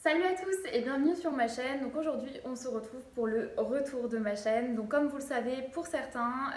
Salut à tous et bienvenue sur ma chaîne. Donc aujourd'hui on se retrouve pour le retour de ma chaîne. Donc comme vous le savez pour certains,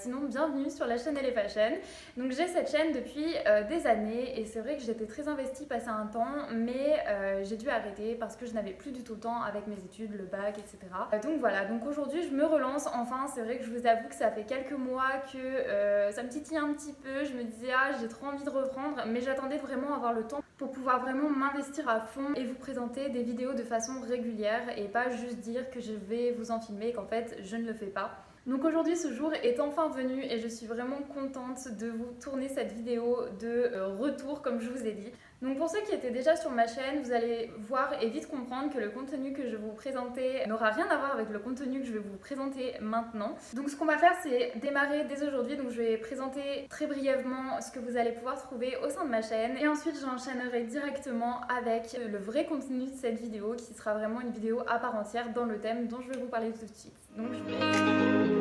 sinon bienvenue sur la chaîne LA Fashion. Donc j'ai cette chaîne depuis des années et c'est vrai que j'étais très investie passé un temps, mais j'ai dû arrêter parce que je n'avais plus du tout le temps avec mes études, le bac, etc. Donc voilà, donc aujourd'hui je me relance enfin. C'est vrai que je vous avoue que ça fait quelques mois que ça me titille un petit peu. Je me disais j'ai trop envie de reprendre, mais j'attendais vraiment avoir le temps pour pouvoir vraiment m'investir à fond et vous présenter des vidéos de façon régulière et pas juste dire que je vais vous en filmer et qu'en fait je ne le fais pas. Donc aujourd'hui ce jour est enfin venu et je suis vraiment contente de vous tourner cette vidéo de retour comme je vous ai dit. Donc pour ceux qui étaient déjà sur ma chaîne, vous allez voir et vite comprendre que le contenu que je vais vous présenter n'aura rien à voir avec le contenu que je vais vous présenter maintenant. Donc ce qu'on va faire c'est démarrer dès aujourd'hui. Donc je vais présenter très brièvement ce que vous allez pouvoir trouver au sein de ma chaîne et ensuite j'enchaînerai directement avec le vrai contenu de cette vidéo qui sera vraiment une vidéo à part entière dans le thème dont je vais vous parler tout de suite. Donc je vous laisse.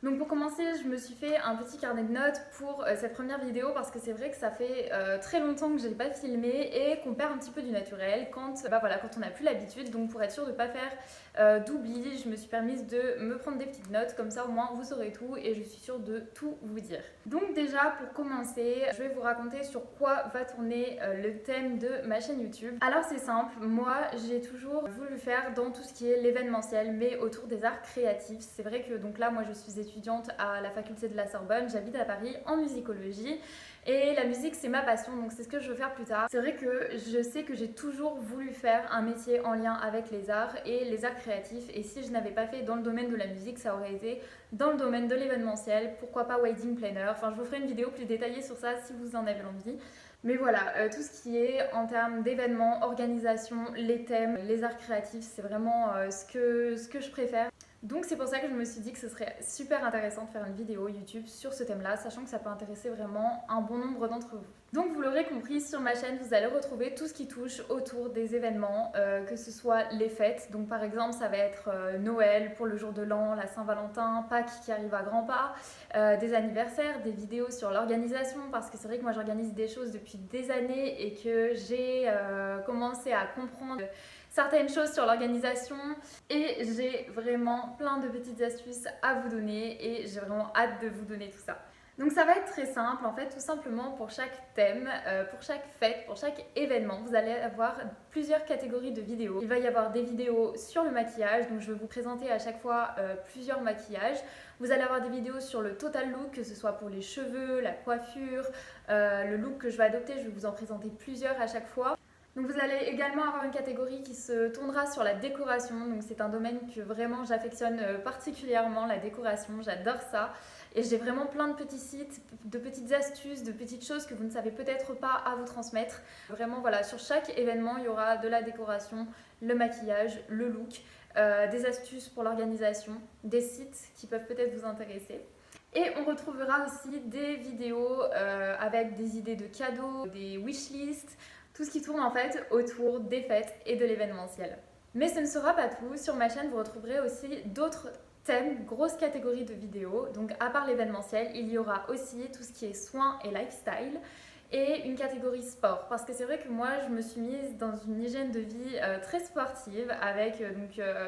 Donc pour commencer, je me suis fait un petit carnet de notes pour cette première vidéo parce que c'est vrai que ça fait très longtemps que je n'ai pas filmé et qu'on perd un petit peu du naturel quand on n'a plus l'habitude. Donc pour être sûr de ne pas faire d'oubli, je me suis permise de me prendre des petites notes, comme ça au moins vous saurez tout et je suis sûre de tout vous dire. Donc déjà pour commencer, je vais vous raconter sur quoi va tourner le thème de ma chaîne YouTube. Alors c'est simple, moi j'ai toujours voulu faire dans tout ce qui est l'événementiel mais autour des arts créatifs. C'est vrai que donc là moi je suis étudiante à la faculté de la Sorbonne, j'habite à Paris en musicologie et la musique c'est ma passion, donc c'est ce que je veux faire plus tard. C'est vrai que je sais que j'ai toujours voulu faire un métier en lien avec les arts et les arts créatifs, et si je n'avais pas fait dans le domaine de la musique, ça aurait été dans le domaine de l'événementiel, pourquoi pas wedding planner. Enfin je vous ferai une vidéo plus détaillée sur ça si vous en avez envie. Mais voilà, tout ce qui est en termes d'événements, organisation, les thèmes, les arts créatifs, c'est vraiment ce que je préfère. Donc c'est pour ça que je me suis dit que ce serait super intéressant de faire une vidéo YouTube sur ce thème-là, sachant que ça peut intéresser vraiment un bon nombre d'entre vous. Donc vous l'aurez compris, sur ma chaîne, vous allez retrouver tout ce qui touche autour des événements, que ce soit les fêtes. Donc par exemple, ça va être Noël pour le jour de l'an, la Saint-Valentin, Pâques qui arrive à grands pas, des anniversaires, des vidéos sur l'organisation, parce que c'est vrai que moi j'organise des choses depuis des années et que j'ai commencé à comprendre certaines choses sur l'organisation et j'ai vraiment plein de petites astuces à vous donner et j'ai vraiment hâte de vous donner tout ça. Donc ça va être très simple en fait, tout simplement pour chaque thème, pour chaque fête, pour chaque événement, vous allez avoir plusieurs catégories de vidéos. Il va y avoir des vidéos sur le maquillage, donc je vais vous présenter à chaque fois plusieurs maquillages. Vous allez avoir des vidéos sur le total look, que ce soit pour les cheveux, la coiffure, le look que je vais adopter, je vais vous en présenter plusieurs à chaque fois. Donc vous allez également avoir une catégorie qui se tournera sur la décoration, donc c'est un domaine que vraiment j'affectionne particulièrement, la décoration, j'adore ça. Et j'ai vraiment plein de petits sites, de petites astuces, de petites choses que vous ne savez peut-être pas à vous transmettre. Vraiment voilà, sur chaque événement il y aura de la décoration, le maquillage, le look, des astuces pour l'organisation, des sites qui peuvent peut-être vous intéresser. Et on retrouvera aussi des vidéos avec des idées de cadeaux, des wishlists, tout ce qui tourne en fait autour des fêtes et de l'événementiel. Mais ce ne sera pas tout, sur ma chaîne vous retrouverez aussi d'autres thèmes, grosses catégories de vidéos. Donc à part l'événementiel, il y aura aussi tout ce qui est soins et lifestyle et une catégorie sport, parce que c'est vrai que moi je me suis mise dans une hygiène de vie très sportive avec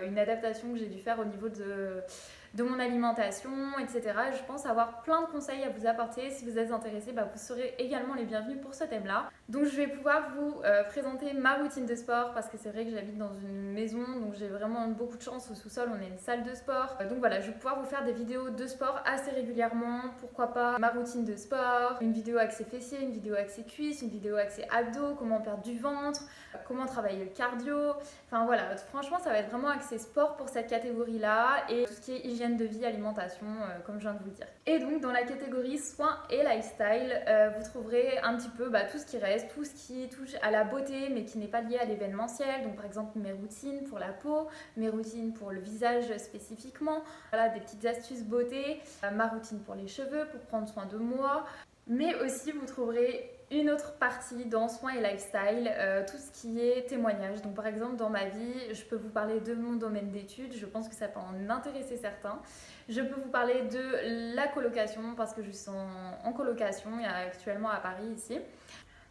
une adaptation que j'ai dû faire au niveau de mon alimentation, etc. Je pense avoir plein de conseils à vous apporter. Si vous êtes intéressés, vous serez également les bienvenus pour ce thème-là. Donc je vais pouvoir vous présenter ma routine de sport parce que c'est vrai que j'habite dans une maison, donc j'ai vraiment beaucoup de chance. Au sous-sol, on a une salle de sport. Donc voilà, je vais pouvoir vous faire des vidéos de sport assez régulièrement. Pourquoi pas ma routine de sport, une vidéo axée fessiers, une vidéo axée cuisses, une vidéo axée abdos, comment perdre du ventre, comment travailler le cardio. Enfin voilà, franchement, ça va être vraiment axé sport pour cette catégorie-là et tout ce qui est hygiène de vie, alimentation, comme je viens de vous le dire. Et donc dans la catégorie soins et lifestyle, vous trouverez un petit peu tout ce qui reste, tout ce qui touche à la beauté mais qui n'est pas lié à l'événementiel. Donc par exemple mes routines pour la peau, mes routines pour le visage spécifiquement, voilà, des petites astuces beauté, ma routine pour les cheveux, pour prendre soin de moi. Mais aussi vous trouverez une autre partie dans soins et lifestyle, tout ce qui est témoignage. Donc par exemple dans ma vie, je peux vous parler de mon domaine d'études, je pense que ça peut en intéresser certains. Je peux vous parler de la colocation parce que je suis en colocation actuellement à Paris ici.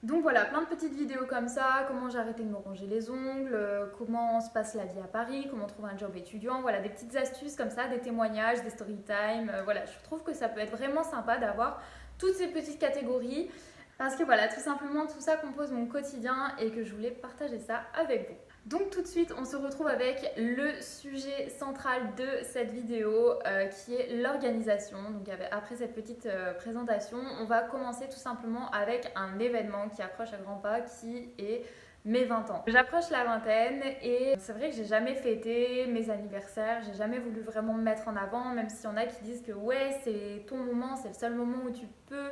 Donc voilà, plein de petites vidéos comme ça, comment j'ai arrêté de me ronger les ongles, comment se passe la vie à Paris, comment trouver un job étudiant, voilà, des petites astuces comme ça, des témoignages, des story time, voilà, je trouve que ça peut être vraiment sympa d'avoir toutes ces petites catégories parce que voilà, tout simplement tout ça compose mon quotidien et que je voulais partager ça avec vous. Donc tout de suite, on se retrouve avec le sujet central de cette vidéo qui est l'organisation. Donc après cette petite présentation, on va commencer tout simplement avec un événement qui approche à grands pas qui est mes 20 ans. J'approche la vingtaine et c'est vrai que j'ai jamais fêté mes anniversaires, j'ai jamais voulu vraiment me mettre en avant, même s'il y en a qui disent que ouais, c'est ton moment, c'est le seul moment où tu peux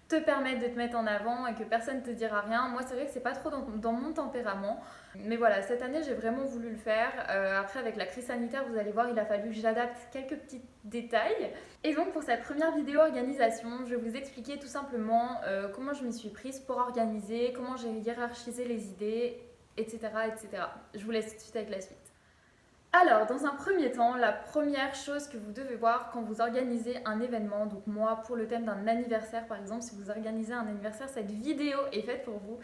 te permettre de te mettre en avant et que personne ne te dira rien. Moi, c'est vrai que c'est pas trop dans mon tempérament. Mais voilà, cette année, j'ai vraiment voulu le faire. Après, avec la crise sanitaire, vous allez voir, il a fallu que j'adapte quelques petits détails. Et donc, pour cette première vidéo organisation, je vais vous expliquer tout simplement comment je m'y suis prise pour organiser, comment j'ai hiérarchisé les idées, etc., etc. Je vous laisse tout de suite avec la suite. Alors, dans un premier temps, la première chose que vous devez voir quand vous organisez un événement, donc moi, pour le thème d'un anniversaire par exemple, si vous organisez un anniversaire, cette vidéo est faite pour vous.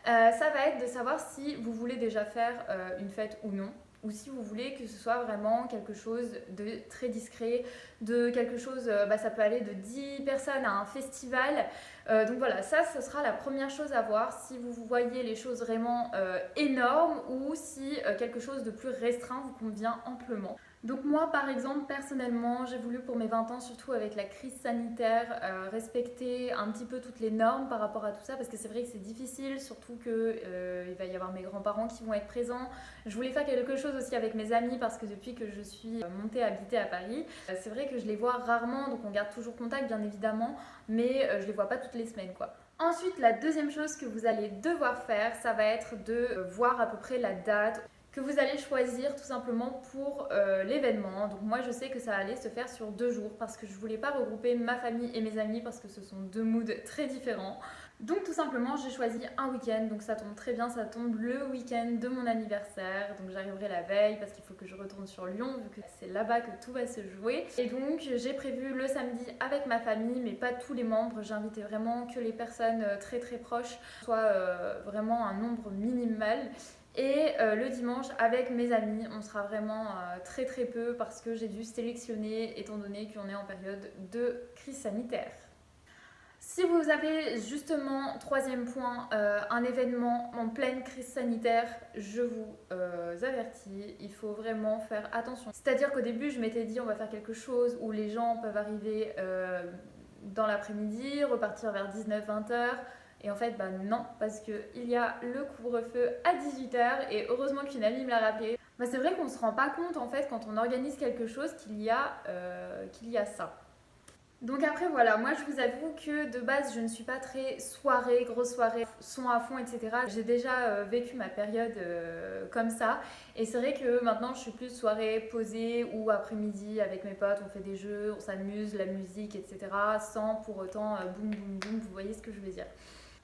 Ça va être de savoir si vous voulez déjà faire une fête ou non, ou si vous voulez que ce soit vraiment quelque chose de très discret, de quelque chose, ça peut aller de 10 personnes à un festival. Donc voilà, ça ce sera la première chose à voir, si vous voyez les choses vraiment énormes ou si quelque chose de plus restreint vous convient amplement. Donc moi par exemple personnellement j'ai voulu pour mes 20 ans, surtout avec la crise sanitaire, respecter un petit peu toutes les normes par rapport à tout ça parce que c'est vrai que c'est difficile, surtout que il va y avoir mes grands-parents qui vont être présents. Je voulais faire quelque chose aussi avec mes amis parce que depuis que je suis montée habiter à Paris, c'est vrai que je les vois rarement, donc on garde toujours contact bien évidemment, mais je les vois pas toutes les semaines quoi. Ensuite, la deuxième chose que vous allez devoir faire, ça va être de voir à peu près la date que vous allez choisir tout simplement pour l'événement. Donc moi je sais que ça allait se faire sur 2 jours parce que je voulais pas regrouper ma famille et mes amis parce que ce sont 2 moods très différents. Donc tout simplement j'ai choisi un week-end, donc ça tombe très bien, ça tombe le week-end de mon anniversaire, donc j'arriverai la veille parce qu'il faut que je retourne sur Lyon vu que c'est là-bas que tout va se jouer. Et donc j'ai prévu le samedi avec ma famille mais pas tous les membres, j'ai invité vraiment que les personnes très très proches, soit vraiment un nombre minimal. Et le dimanche avec mes amis, on sera vraiment très très peu parce que j'ai dû sélectionner étant donné qu'on est en période de crise sanitaire. Si vous avez justement, troisième point, un événement en pleine crise sanitaire, je vous avertis, il faut vraiment faire attention. C'est-à-dire qu'au début, je m'étais dit on va faire quelque chose où les gens peuvent arriver dans l'après-midi, repartir vers 19-20 heures. Et en fait, non, parce qu'il y a le couvre-feu à 18 h et heureusement qu'une amie me l'a rappelé. C'est vrai qu'on ne se rend pas compte en fait quand on organise quelque chose qu'il y a ça. Donc après voilà, moi je vous avoue que de base je ne suis pas très soirée, grosse soirée, son à fond, etc. J'ai déjà vécu ma période comme ça et c'est vrai que maintenant je suis plus soirée posée ou après-midi avec mes potes, on fait des jeux, on s'amuse, la musique, etc. sans pour autant boum boum boum, vous voyez ce que je veux dire.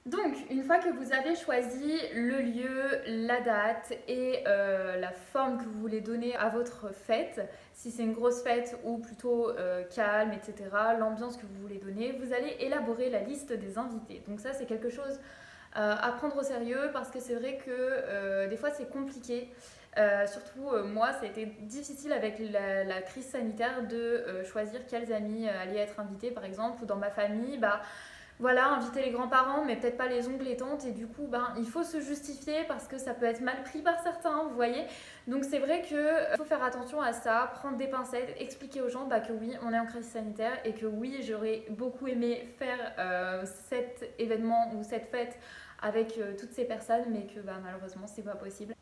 Donc, une fois que vous avez choisi le lieu, la date et la forme que vous voulez donner à votre fête, si c'est une grosse fête ou plutôt calme, etc., l'ambiance que vous voulez donner, vous allez élaborer la liste des invités. Donc ça, c'est quelque chose à prendre au sérieux parce que c'est vrai que des fois, c'est compliqué. Surtout moi ça a été difficile avec la crise sanitaire de choisir quels amis allaient être invités par exemple, ou dans ma famille voilà, inviter les grands-parents, mais peut-être pas les oncles et tantes, et du coup, il faut se justifier parce que ça peut être mal pris par certains, vous voyez. Donc c'est vrai qu'il faut faire attention à ça, prendre des pincettes, expliquer aux gens que oui, on est en crise sanitaire et que oui, j'aurais beaucoup aimé faire cet événement ou cette fête avec toutes ces personnes, mais que malheureusement, c'est pas possible.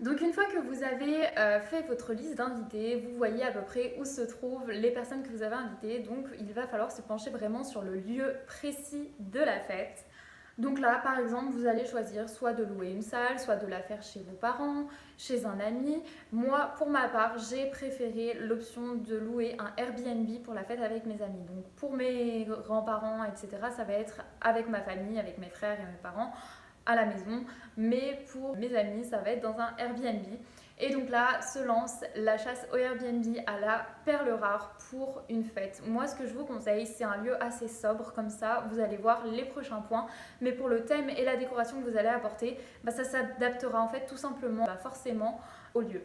Donc une fois que vous avez fait votre liste d'invités, vous voyez à peu près où se trouvent les personnes que vous avez invitées. Donc il va falloir se pencher vraiment sur le lieu précis de la fête. Donc là, par exemple, vous allez choisir soit de louer une salle, soit de la faire chez vos parents, chez un ami. Moi, pour ma part, j'ai préféré l'option de louer un Airbnb pour la fête avec mes amis. Donc pour mes grands-parents, etc., ça va être avec ma famille, avec mes frères et mes parents à la maison. Mais pour mes amis, ça va être dans un Airbnb. Et donc là se lance la chasse au Airbnb à la perle rare pour une fête. Moi, ce que je vous conseille, c'est un lieu assez sobre, comme ça vous allez voir les prochains points. Mais pour le thème et la décoration que vous allez apporter, ça s'adaptera en fait tout simplement, forcément au lieu.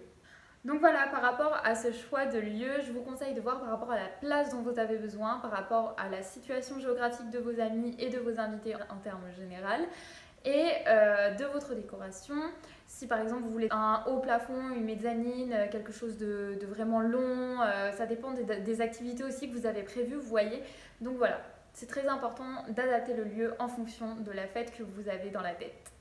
Donc voilà, par rapport à ce choix de lieu, je vous conseille de voir par rapport à la place dont vous avez besoin, par rapport à la situation géographique de vos amis et de vos invités en termes général, et de votre décoration. Si par exemple vous voulez un haut plafond, une mezzanine, quelque chose de vraiment long, ça dépend des activités aussi que vous avez prévues, vous voyez. Donc voilà, c'est très important d'adapter le lieu en fonction de la fête que vous avez dans la tête.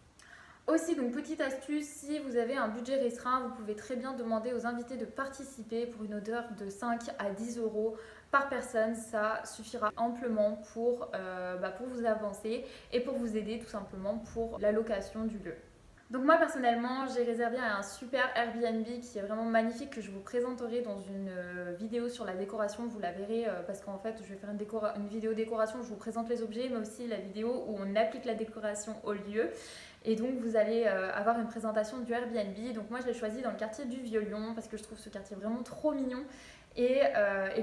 Aussi, donc petite astuce, si vous avez un budget restreint, vous pouvez très bien demander aux invités de participer pour une odeur de 5 à 10 euros par personne. Ça suffira amplement pour vous avancer et pour vous aider tout simplement pour la location du lieu. Donc moi personnellement, j'ai réservé un super Airbnb qui est vraiment magnifique, que je vous présenterai dans une vidéo sur la décoration. Vous la verrez parce qu'en fait je vais faire une vidéo décoration, je vous présente les objets, mais aussi la vidéo où on applique la décoration au lieu. Et donc vous allez avoir une présentation du Airbnb. Donc moi je l'ai choisi dans le quartier du Vieux-Lyon parce que je trouve ce quartier vraiment trop mignon. Et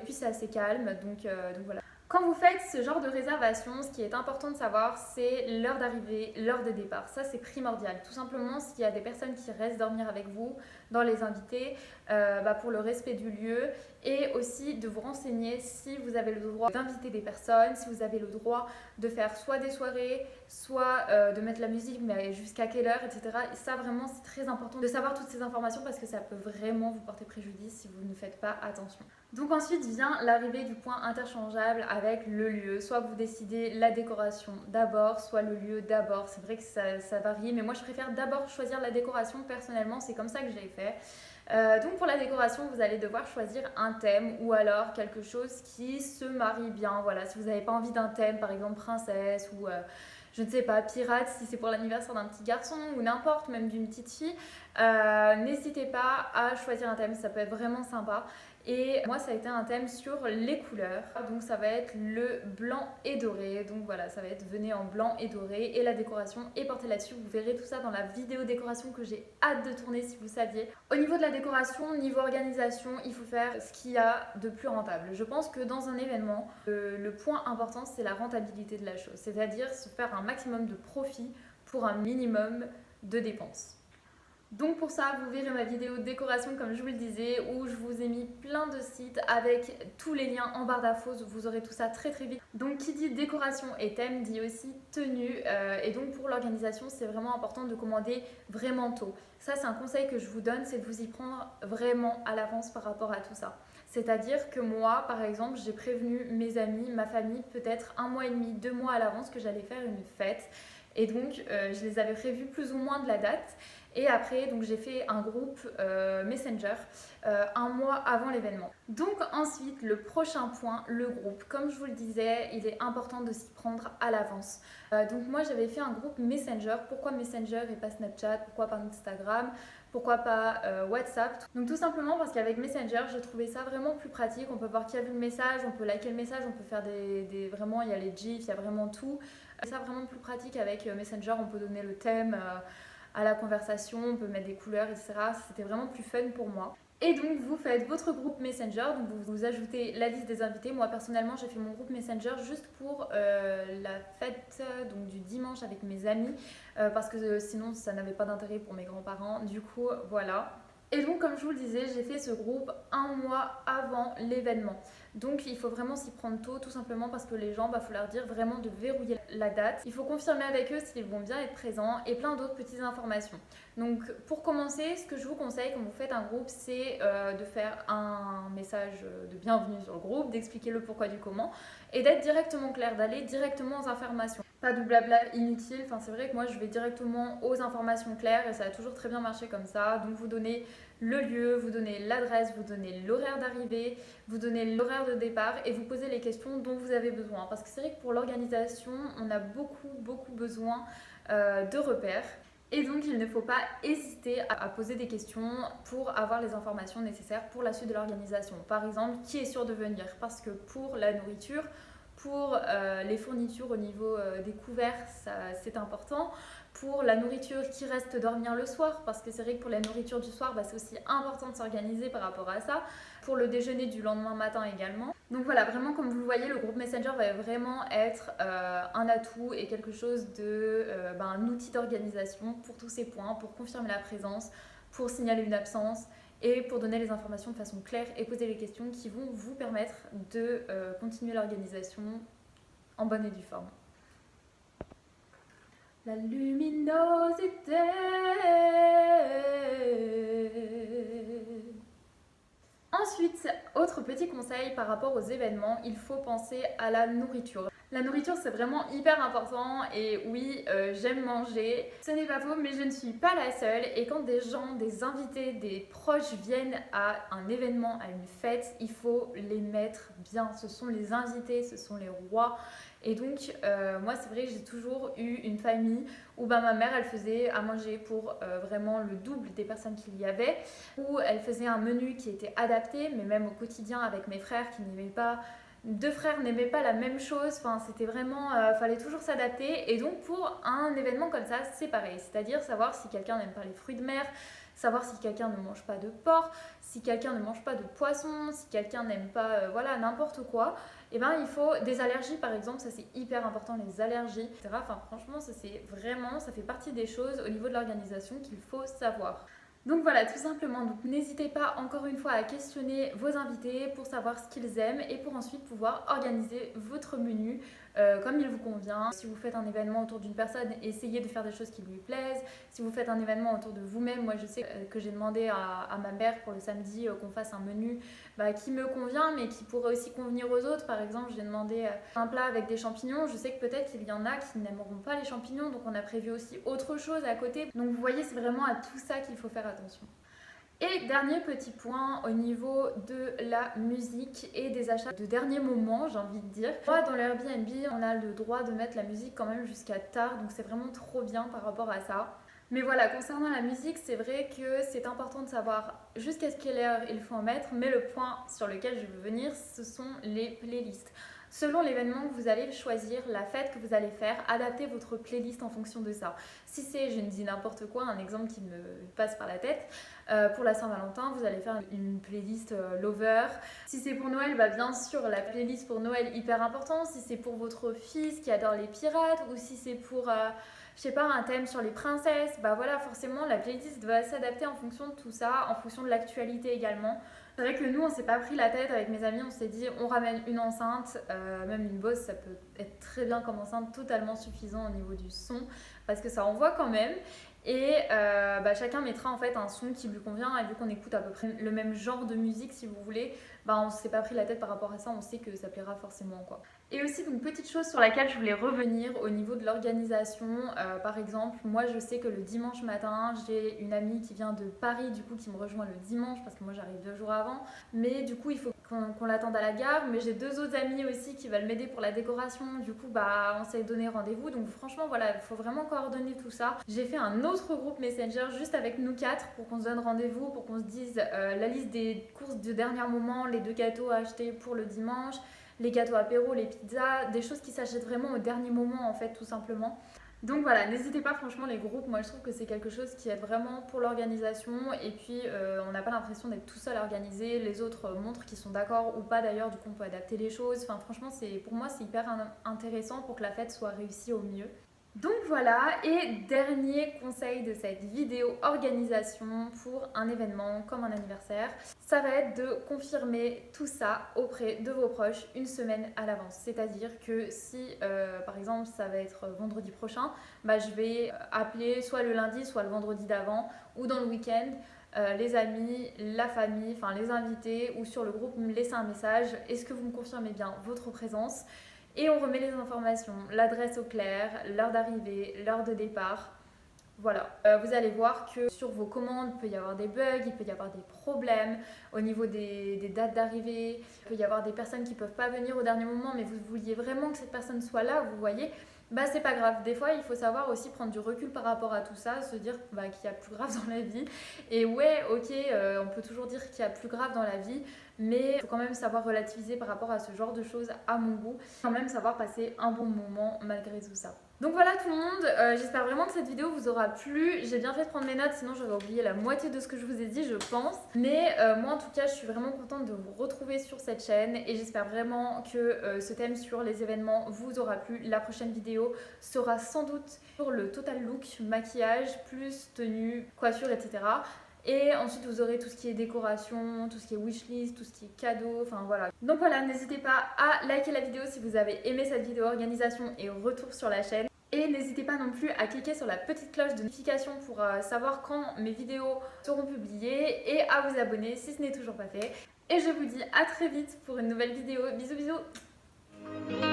puis c'est assez calme, donc voilà. Quand vous faites ce genre de réservation, ce qui est important de savoir, c'est l'heure d'arrivée, l'heure de départ. Ça, c'est primordial. Tout simplement, s'il y a des personnes qui restent dormir avec vous, dans les invités, pour le respect du lieu, et aussi de vous renseigner si vous avez le droit d'inviter des personnes, si vous avez le droit de faire soit des soirées, soit de mettre la musique, mais jusqu'à quelle heure, etc. Et ça, vraiment, c'est très important de savoir toutes ces informations parce que ça peut vraiment vous porter préjudice si vous ne faites pas attention. Donc ensuite vient l'arrivée du point interchangeable avec le lieu. Soit vous décidez la décoration d'abord, soit le lieu d'abord. C'est vrai que ça varie, mais moi je préfère d'abord choisir la décoration personnellement, c'est comme ça que j'ai fait. Donc pour la décoration, vous allez devoir choisir un thème ou alors quelque chose qui se marie bien. Voilà, si vous n'avez pas envie d'un thème, par exemple princesse ou je ne sais pas, pirate, si c'est pour l'anniversaire d'un petit garçon ou n'importe, même d'une petite fille, n'hésitez pas à choisir un thème, ça peut être vraiment sympa. Et moi ça a été un thème sur les couleurs, donc ça va être le blanc et doré, donc voilà, ça va être vené en blanc et doré, et la décoration est portée là-dessus. Vous verrez tout ça dans la vidéo décoration que j'ai hâte de tourner si vous saviez. Au niveau de la décoration, niveau organisation, il faut faire ce qu'il y a de plus rentable. Je pense que dans un événement, le point important c'est la rentabilité de la chose, c'est-à-dire se faire un maximum de profit pour un minimum de dépenses. Donc pour ça, vous verrez ma vidéo de décoration comme je vous le disais, où je vous ai mis plein de sites avec tous les liens en barre d'infos, vous aurez tout ça très très vite. Donc qui dit décoration et thème dit aussi tenue, et donc pour l'organisation c'est vraiment important de commander vraiment tôt. Ça c'est un conseil que je vous donne, c'est de vous y prendre vraiment à l'avance par rapport à tout ça. C'est-à-dire que moi par exemple j'ai prévenu mes amis, ma famille peut-être 1 mois et demi, 2 mois à l'avance que j'allais faire une fête. Et donc je les avais prévus plus ou moins de la date. Et après, donc j'ai fait un groupe Messenger 1 mois avant l'événement. Donc ensuite, le prochain point, le groupe. Comme je vous le disais, il est important de s'y prendre à l'avance. Donc moi, j'avais fait un groupe Messenger. Pourquoi Messenger et pas Snapchat? Pourquoi pas Instagram? Pourquoi pas WhatsApp? Donc tout simplement parce qu'avec Messenger, j'ai trouvé ça vraiment plus pratique. On peut voir qui a vu le message, on peut liker le message, on peut faire vraiment, il y a les gifs, il y a vraiment tout. C'est ça vraiment plus pratique avec Messenger, on peut donner le thème à la conversation, on peut mettre des couleurs, etc. C'était vraiment plus fun pour moi. Et donc vous faites votre groupe Messenger, donc vous ajoutez la liste des invités. Moi personnellement j'ai fait mon groupe Messenger juste pour la fête donc, du dimanche avec mes amis, parce que sinon ça n'avait pas d'intérêt pour mes grands-parents. Du coup voilà. Et donc comme je vous le disais, j'ai fait ce groupe 1 mois avant l'événement. Donc il faut vraiment s'y prendre tôt, tout simplement parce que les gens, faut leur dire vraiment de verrouiller la date. Il faut confirmer avec eux s'ils vont bien être présents et plein d'autres petites informations. Donc pour commencer, ce que je vous conseille quand vous faites un groupe, c'est de faire un message de bienvenue sur le groupe, d'expliquer le pourquoi du comment et d'être directement clair, d'aller directement aux informations. Pas de blabla inutile, enfin c'est vrai que moi je vais directement aux informations claires et ça a toujours très bien marché comme ça. Donc vous donnez le lieu, vous donnez l'adresse, vous donnez l'horaire d'arrivée, vous donnez l'horaire de départ et vous posez les questions dont vous avez besoin. Parce que c'est vrai que pour l'organisation, on a beaucoup besoin de repères. Et donc il ne faut pas hésiter à poser des questions pour avoir les informations nécessaires pour la suite de l'organisation. Par exemple, qui est sûr de venir? Parce que pour la nourriture, pour les fournitures au niveau des couverts, c'est important. Pour la nourriture, qui reste dormir le soir, parce que c'est vrai que pour la nourriture du soir, c'est aussi important de s'organiser par rapport à ça. Pour le déjeuner du lendemain matin également. Donc voilà, vraiment comme vous le voyez, le groupe Messenger va vraiment être un atout et quelque chose de un outil d'organisation pour tous ces points, pour confirmer la présence, pour signaler une absence et pour donner les informations de façon claire et poser les questions qui vont vous permettre de continuer l'organisation en bonne et due forme. La luminosité. Ensuite, autre petit conseil par rapport aux événements, il faut penser à la nourriture. La nourriture, c'est vraiment hyper important et oui, j'aime manger. Ce n'est pas faux, mais je ne suis pas la seule. Et quand des gens, des invités, des proches viennent à un événement, à une fête, il faut les mettre bien. Ce sont les invités, ce sont les rois. Et donc, moi, c'est vrai que j'ai toujours eu une famille où ma mère, elle faisait à manger pour vraiment le double des personnes qu'il y avait, où elle faisait un menu qui était adapté, mais même au quotidien avec mes frères qui n'aimaient pas, deux frères n'aimaient pas la même chose, enfin, c'était vraiment, fallait toujours s'adapter. Et donc, pour un événement comme ça, c'est pareil, c'est-à-dire savoir si quelqu'un n'aime pas les fruits de mer, savoir si quelqu'un ne mange pas de porc, si quelqu'un ne mange pas de poisson, si quelqu'un n'aime pas voilà, n'importe quoi, et il faut des allergies par exemple, ça c'est hyper important, les allergies, etc. Enfin franchement, ça c'est vraiment, ça fait partie des choses au niveau de l'organisation qu'il faut savoir. Donc voilà, tout simplement, donc n'hésitez pas encore une fois à questionner vos invités pour savoir ce qu'ils aiment et pour ensuite pouvoir organiser votre menu comme il vous convient. Si vous faites un événement autour d'une personne, essayez de faire des choses qui lui plaisent. Si vous faites un événement autour de vous-même, moi je sais que j'ai demandé à ma mère pour le samedi qu'on fasse un menu qui me convient mais qui pourrait aussi convenir aux autres. Par exemple, j'ai demandé un plat avec des champignons. Je sais que peut-être qu'il y en a qui n'aimeront pas les champignons, donc on a prévu aussi autre chose à côté. Donc vous voyez, c'est vraiment à tout ça qu'il faut faire attention. Et dernier petit point au niveau de la musique et des achats de dernier moment, j'ai envie de dire. Moi, dans l'Airbnb, on a le droit de mettre la musique quand même jusqu'à tard, donc c'est vraiment trop bien par rapport à ça. Mais voilà, concernant la musique, c'est vrai que c'est important de savoir jusqu'à quelle heure il faut en mettre, mais le point sur lequel je veux venir, ce sont les playlists. Selon l'événement que vous allez choisir, la fête que vous allez faire, adaptez votre playlist en fonction de ça. Si c'est, je ne dis n'importe quoi, un exemple qui me passe par la tête, pour la Saint-Valentin, vous allez faire une playlist Lover. Si c'est pour Noël, bien sûr, la playlist pour Noël, hyper important. Si c'est pour votre fils qui adore les pirates, ou si c'est pour... je sais pas, un thème sur les princesses, voilà, forcément la playlist va s'adapter en fonction de tout ça, en fonction de l'actualité également. C'est vrai que nous, on s'est pas pris la tête avec mes amis, on s'est dit on ramène une enceinte, même une Bose, ça peut être très bien comme enceinte, totalement suffisant au niveau du son, parce que ça envoie quand même. Et chacun mettra en fait un son qui lui convient, et vu qu'on écoute à peu près le même genre de musique si vous voulez, on s'est pas pris la tête par rapport à ça, on sait que ça plaira forcément quoi. Et aussi, donc petite chose sur laquelle je voulais revenir au niveau de l'organisation, par exemple, moi je sais que le dimanche matin, j'ai une amie qui vient de Paris, du coup qui me rejoint le dimanche parce que moi j'arrive 2 jours avant, mais du coup il faut qu'on l'attende à la gare, mais j'ai 2 autres amis aussi qui veulent m'aider pour la décoration, du coup on s'est donné rendez-vous, donc franchement voilà, il faut vraiment coordonner tout ça. J'ai fait un autre groupe Messenger juste avec nous 4 pour qu'on se donne rendez-vous, pour qu'on se dise la liste des courses de dernier moment, les 2 gâteaux à acheter pour le dimanche, les gâteaux apéro, les pizzas, des choses qui s'achètent vraiment au dernier moment en fait tout simplement. Donc voilà, n'hésitez pas franchement les groupes, moi je trouve que c'est quelque chose qui aide vraiment pour l'organisation et puis on n'a pas l'impression d'être tout seul à organiser, les autres montrent qu'ils sont d'accord ou pas d'ailleurs, du coup on peut adapter les choses, enfin franchement pour moi c'est hyper intéressant pour que la fête soit réussie au mieux. Donc voilà, et dernier conseil de cette vidéo organisation pour un événement comme un anniversaire, ça va être de confirmer tout ça auprès de vos proches une semaine à l'avance. C'est-à-dire que si par exemple ça va être vendredi prochain, bah, je vais appeler soit le lundi, soit le vendredi d'avant ou dans le week-end. Les amis, la famille, enfin les invités ou sur le groupe me laisser un message. Est-ce que vous me confirmez bien votre présence? Et on remet les informations, l'adresse au clair, l'heure d'arrivée, l'heure de départ. Voilà, vous allez voir que sur vos commandes, il peut y avoir des bugs, il peut y avoir des problèmes au niveau des dates d'arrivée, il peut y avoir des personnes qui ne peuvent pas venir au dernier moment, mais vous vouliez vraiment que cette personne soit là, vous voyez, bah c'est pas grave. Des fois, il faut savoir aussi prendre du recul par rapport à tout ça, se dire bah, qu'il y a plus grave dans la vie. Et ouais, ok, on peut toujours dire qu'il y a plus grave dans la vie, mais il faut quand même savoir relativiser par rapport à ce genre de choses à mon goût, quand même savoir passer un bon moment malgré tout ça. Donc voilà tout le monde, j'espère vraiment que cette vidéo vous aura plu. J'ai bien fait de prendre mes notes, sinon j'aurais oublié la moitié de ce que je vous ai dit, je pense. Mais moi en tout cas, je suis vraiment contente de vous retrouver sur cette chaîne et j'espère vraiment que ce thème sur les événements vous aura plu. La prochaine vidéo sera sans doute sur le total look, maquillage, plus tenue, coiffure, etc. Et ensuite vous aurez tout ce qui est décoration, tout ce qui est wishlist, tout ce qui est cadeau, enfin voilà. Donc voilà, n'hésitez pas à liker la vidéo si vous avez aimé cette vidéo organisation et retour sur la chaîne. Et n'hésitez pas non plus à cliquer sur la petite cloche de notification pour savoir quand mes vidéos seront publiées et à vous abonner si ce n'est toujours pas fait. Et je vous dis à très vite pour une nouvelle vidéo. Bisous bisous.